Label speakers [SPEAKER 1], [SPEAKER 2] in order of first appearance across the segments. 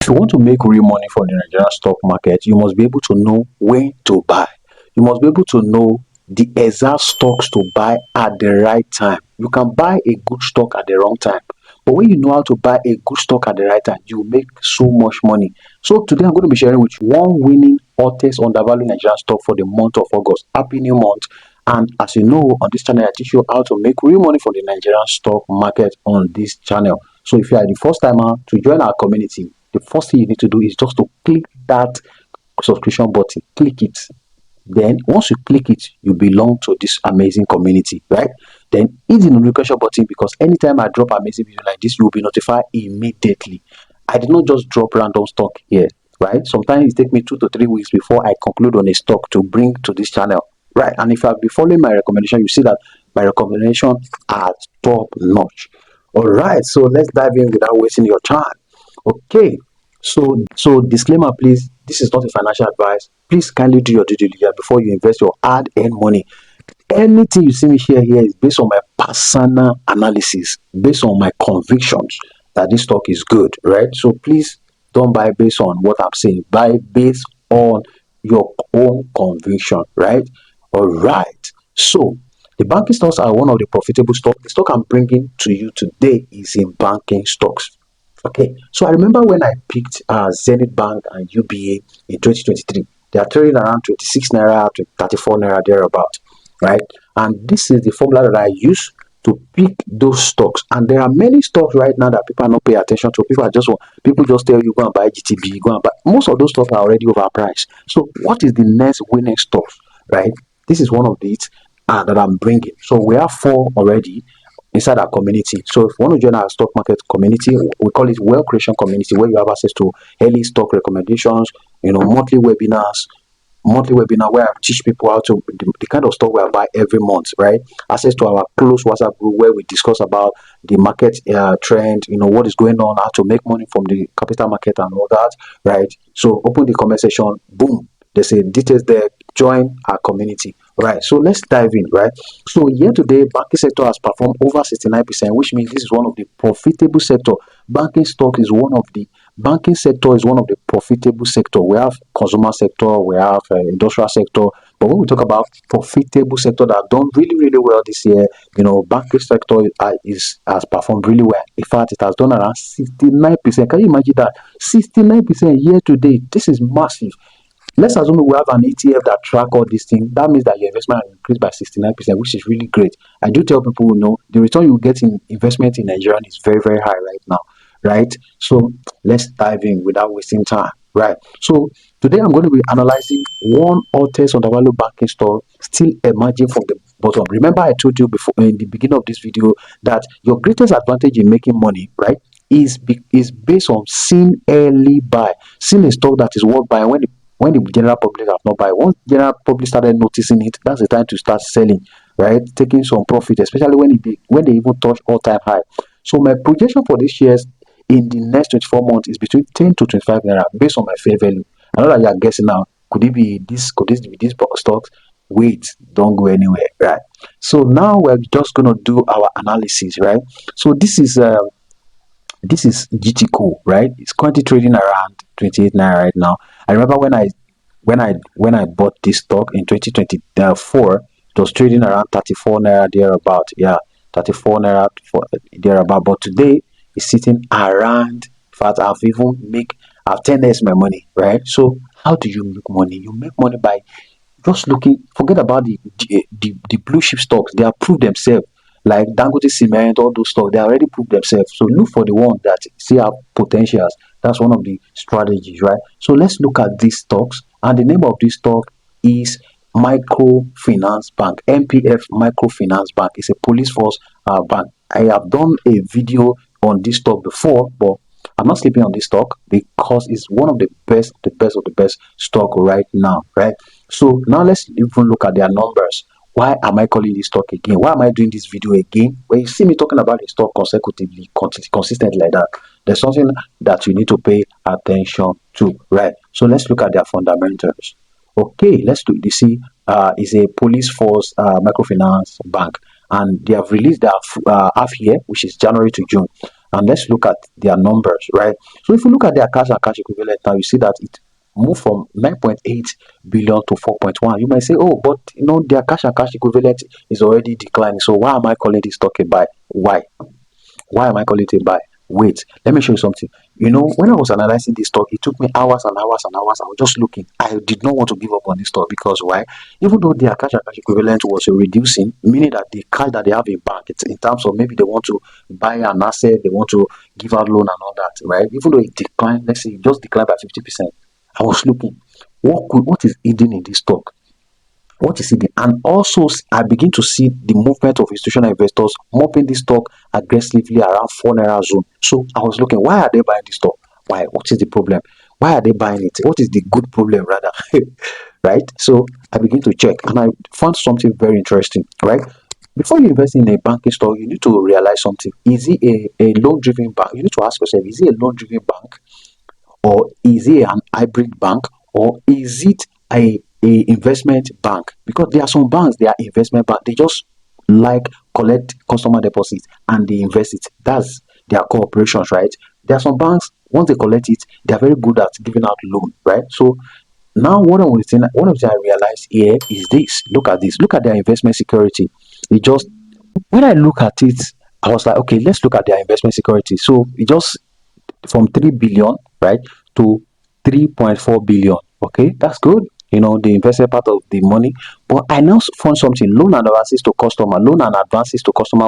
[SPEAKER 1] If you want to make real money from the Nigerian stock market, you must be able to know when to buy. You must be able to know the exact stocks to buy at the right time. You can buy a good stock at the wrong time. But when you know how to buy a good stock at the right time, you make so much money. So today I'm going to be sharing with you one winning hottest undervalued Nigerian stock for the month of August. Happy new month. And as you know, on this channel, I teach you how to make real money from the Nigerian stock market on this channel. So if you are the first timer to join our community, the first thing you need to do is just to click that subscription button. Click it. Then once you click it, you belong to this amazing community, right? Then hit the notification button, because anytime I drop amazing video like this, you will be notified immediately. I did not just drop random stock here, right? Sometimes it takes me 2 to 3 weeks before I conclude on a stock to bring to this channel, right? And if I've been following my recommendation, you see that my recommendation are top notch. All right, so let's dive in without wasting your time. Okay, so disclaimer, please. This is not a financial advice. Please kindly do your due diligence before you invest your hard-earned money. Anything you see me share here is based on my personal analysis, based on my convictions that this stock is good, right? So please don't buy based on what I'm saying. Buy based on your own conviction, right? All right. So the banking stocks are one of the profitable stocks. The stock I'm bringing to you today is in banking stocks. Okay, so I remember when I picked Zenith Bank and UBA in 2023. They are trading around 26 naira to 34 naira thereabout, right? And this is the formula that I use to pick those stocks. And there are many stocks right now that people are not paying attention to. People just tell you go and buy GTB, go and buy. Most of those stocks are already overpriced. So what is the next winning stocks, right? This is one of these that I'm bringing. So we have 4 already inside our community. So if you want to join our stock market community, we call it wealth creation community, where you have access to early stock recommendations, monthly webinar where I teach people how to the kind of stock we buy every month, right? Access to our close WhatsApp group where we discuss about the market trend, what is going on, how to make money from the capital market and all that, right? So open the comment section, boom, there's a details there. Join our community. Right, so let's dive in, right? So year to date, banking sector has performed over 69%, which means this is one of the profitable sector. Banking sector is one of the profitable sector. We have consumer sector, we have industrial sector, but when we talk about profitable sector that have done really, really well this year, banking sector has performed really well. In fact, it has done around 69%. Can you imagine that? 69% year to date. This is massive. Let's assume we have an ETF that track all these things. That means that your investment will increase by 69%, which is really great. I do tell people, the return you get in investment in Nigeria is very, very high right now, right? So let's dive in without wasting time, right? So today I'm going to be analyzing one hottest undervalued banking stock still emerging from the bottom. Remember, I told you before in the beginning of this video that your greatest advantage in making money, right, is based on seeing early buy, seeing a stock that is worth buying when the general public have not buy. Once general public started noticing it, that's the time to start selling, right? Taking some profit, especially when they even touch all-time high. So my projection for these shares in the next 24 months is between 10 to 25 naira based on my fair value. I know that you are guessing now, could it be this? Could this be this stocks? Wait, don't go anywhere, right? So now we're just gonna do our analysis, right? So this is GTCO, right? It's currently trading around 28 naira right now. I remember when I bought this stock in 2024, it was trading around 34 naira thereabout. Yeah, 34 naira thereabout. But today it's sitting around. In fact, I've 10x my money, right? So how do you make money? You make money by just looking. Forget about the blue chip stocks. They have proved themselves. Like Dangote Cement, all those stocks, they already proved themselves. So look for the ones that see have potentials. That's one of the strategies, right? So let's look at these stocks. And the name of this stock is Microfinance Bank. NPF Microfinance Bank is a police force bank. I have done a video on this stock before, but I'm not sleeping on this stock because it's one of the best of the best stock right now, right? So now let's even look at their numbers. Why am I calling this stock again? Why am I doing this video again? When you see me talking about the stock consecutively, consistently like that, there's something that you need to pay attention to, right? So let's look at their fundamentals. Okay, let's do this. See, is a police force microfinance bank, and they have released their half year, which is January to June. And let's look at their numbers, right? So if you look at their cash and cash equivalent now, you see that it moved from 9.8 billion to 4.1. You might say, oh, but their cash and cash equivalent is already declining. So why am I calling this stock a buy? Why am I calling it a buy? Wait, let me show you something. When I was analyzing this stock, it took me hours and hours and hours. I was just looking. I did not want to give up on this stock because why? Even though their cash and cash equivalent was reducing, meaning that the cash that they have in bank, it's in terms of maybe they want to buy an asset, they want to give out loan and all that, right? Even though it declined, let's say it just declined by 50%. I was looking. What is hidden in this stock? What is it? And also, I begin to see the movement of institutional investors mopping this stock aggressively around 4 naira zone. So I was looking, why are they buying this stock? Why? What is the problem? Why are they buying it? What is the good problem, rather? Right? So I begin to check, and I found something very interesting. Right? Before you invest in a banking stock, you need to realize something. Is it a loan-driven bank? You need to ask yourself: is it a loan-driven bank? Or is it an hybrid bank, or is it a investment bank? Because there are some banks, they are investment bank, they just like collect customer deposits and they invest it. That's their corporations, right? There are some banks, once they collect it, they are very good at giving out loan, right? So now one of the things I realized here is this. Look at this. Look at their investment security. It just When I look at it, I was like, okay, let's look at their investment security. So it just from 3 billion, right, to 3.4 billion. Okay, that's good. They invested part of the money. But I now found something. Loan and advances to customer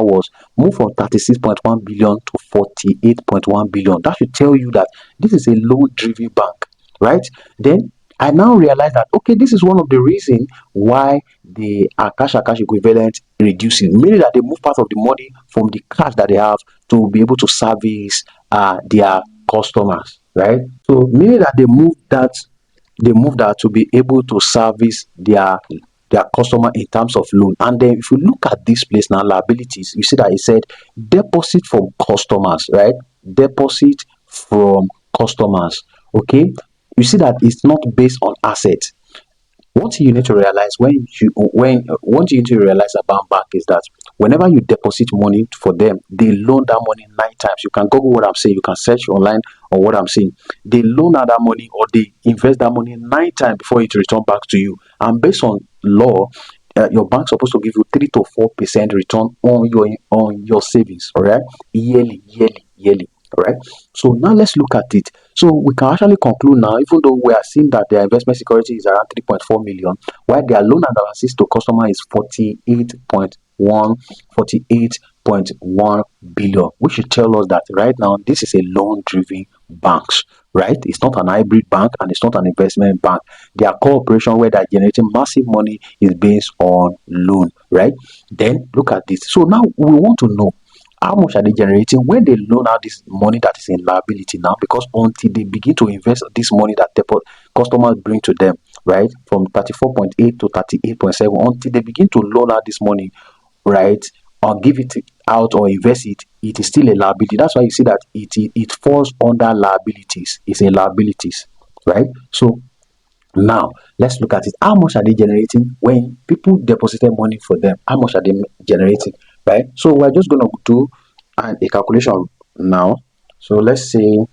[SPEAKER 1] was moved from 36.1 billion to 48.1 billion. That should tell you that this is a loan driven bank, right? Then I now realize that okay, this is one of the reasons why the cash and cash equivalent reducing, meaning that they move part of the money from the cash that they have to be able to service their customers, right? So meaning that they move that to be able to service their customer in terms of loan. And then if you look at this place now, liabilities, you see that it said deposit from customers, right? Deposit from customers. Okay, you see that it's not based on assets. What you need to realize when what you need to realize about bank is that whenever you deposit money for them, they loan that money 9 times. You can google what I'm saying, you can search online on what I'm saying. They loan out that money, or they invest that money 9 times before it return back to you. And based on law, your bank's supposed to give you 3 to 4% return on your savings, all right, yearly, all right. So now let's look at it. So we can actually conclude now, even though we are seeing that their investment security is around 3.4 million, while their loan and advances to customer is 48.1 billion, which should tell us that right now this is a loan-driven banks, right? It's not an hybrid bank and it's not an investment bank. Their cooperation where they're generating massive money is based on loan, right? Then look at this. So now we want to know how much are they generating when they loan out this money that is in liability now, because until they begin to invest this money that the customers bring to them, right, from 34.8 to 38.7, until they begin to loan out this money, right, or give it out or invest it, it is still a liability. That's why you see that it falls under liabilities. It's a liabilities, right? So now let's look at it. How much are they generating when people deposited money for them? How much are they generating, right? So we're just gonna do a calculation now. So let's say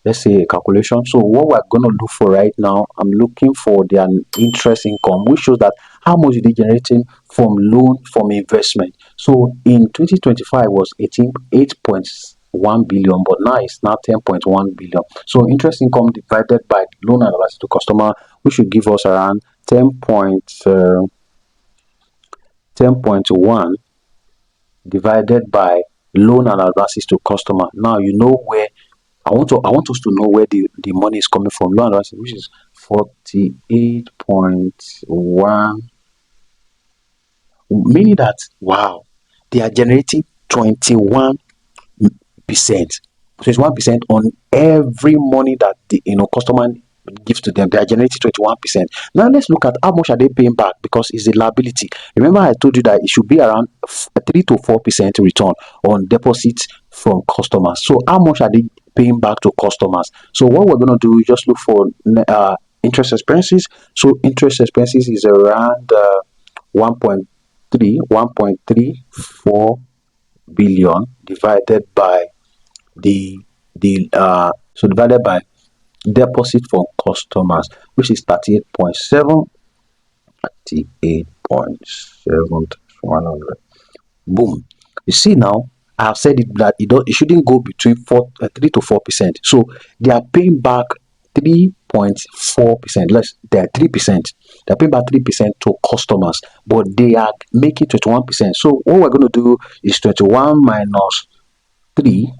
[SPEAKER 1] a calculation. So what we're going to look for right now, I'm looking for their interest income, which shows that how much are they generating from loan, from investment. So in 2025 was 8.1 billion, but now it's now 10.1 billion. So interest income divided by loan and advance to customer, which should give us around 10.1 divided by loan and advances to customer. Now you know where I want us to know where the money is coming from. Loan advances, which is 48.1, meaning that wow, they are generating 21%. 21% on every money that the customer gives to them. They are generating 21%. Now let's look at how much are they paying back, because it's a liability. Remember I told you that it should be around 3 to 4% return on deposits from customers. So how much are they paying back to customers? So what we're going to do is just look for interest expenses. So interest expenses is around 1.34 billion divided by so divided by deposit from customers, which is 38.7, 100. Boom. You see now, I have said it that it shouldn't go between 3 to 4%. So they are paying back 3.4%. They are 3%. They're paying back 3% to customers, but they are making 21%. So what we're going to do is 21 minus 3.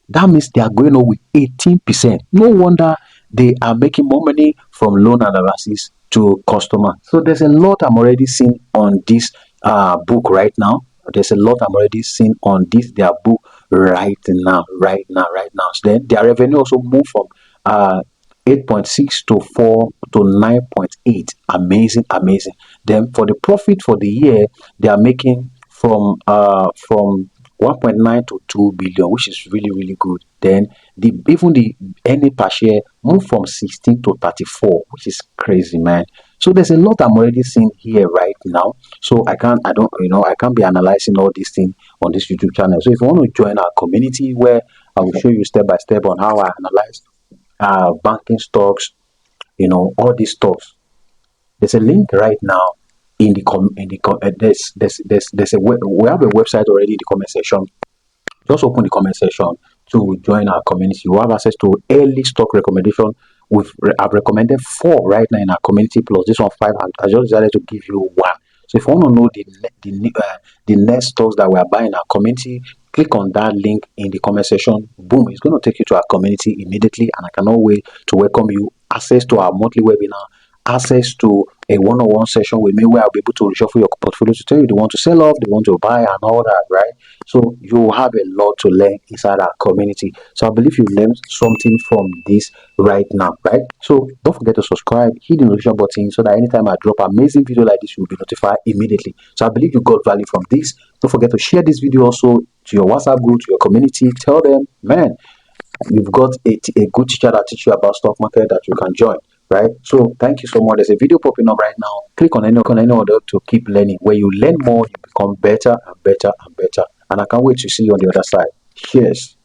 [SPEAKER 1] That means they are going on with 18%. No wonder they are making more money from loan and advances to customer. So there's a lot I'm already seeing on this book right now. There's a lot I'm already seeing on this their book right now. So then their revenue also moved from 8.6 to 4 to 9.8. Amazing. Then for the profit for the year, they are making from 1.9 to 2 billion, which is really good. Then the earning per share moved from 16 to 34, which is crazy, man. So there's a lot I'm already seeing here right now. So I can't be analyzing all these things on this YouTube channel. So if you want to join our community where I will show you step by step on how I analyze banking stocks, all these stocks, there's a link right now in the there's we have a website already in the comment section. Just open the comment section to join our community. You have access to early stock recommendation. I've recommended 4 right now in our community, plus this one 5. I just decided to give you 1. So if you want to know the next stocks that we are buying in our community, click on that link in the comment section. Boom, it's going to take you to our community immediately, and I cannot wait to welcome you. Access to our monthly webinar, access to a one-on-one session with me where I'll be able to reshuffle your portfolio to tell you the one to sell off, the one to buy, and all that, right? So you have a lot to learn inside our community. So I believe you learned something from this right now, right? So don't forget to subscribe, hit the notification button so that anytime I drop amazing video like this, you'll be notified immediately. So I believe you got value from this. Don't forget to share this video also to your WhatsApp group, to your community. Tell them, man, you've got a good teacher that teach you about stock market that you can join, right? So thank you so much. There's a video popping up right now. Click on any other to keep learning. Where you learn more, you become better and better and better. And I can't wait to see you on the other side. Cheers.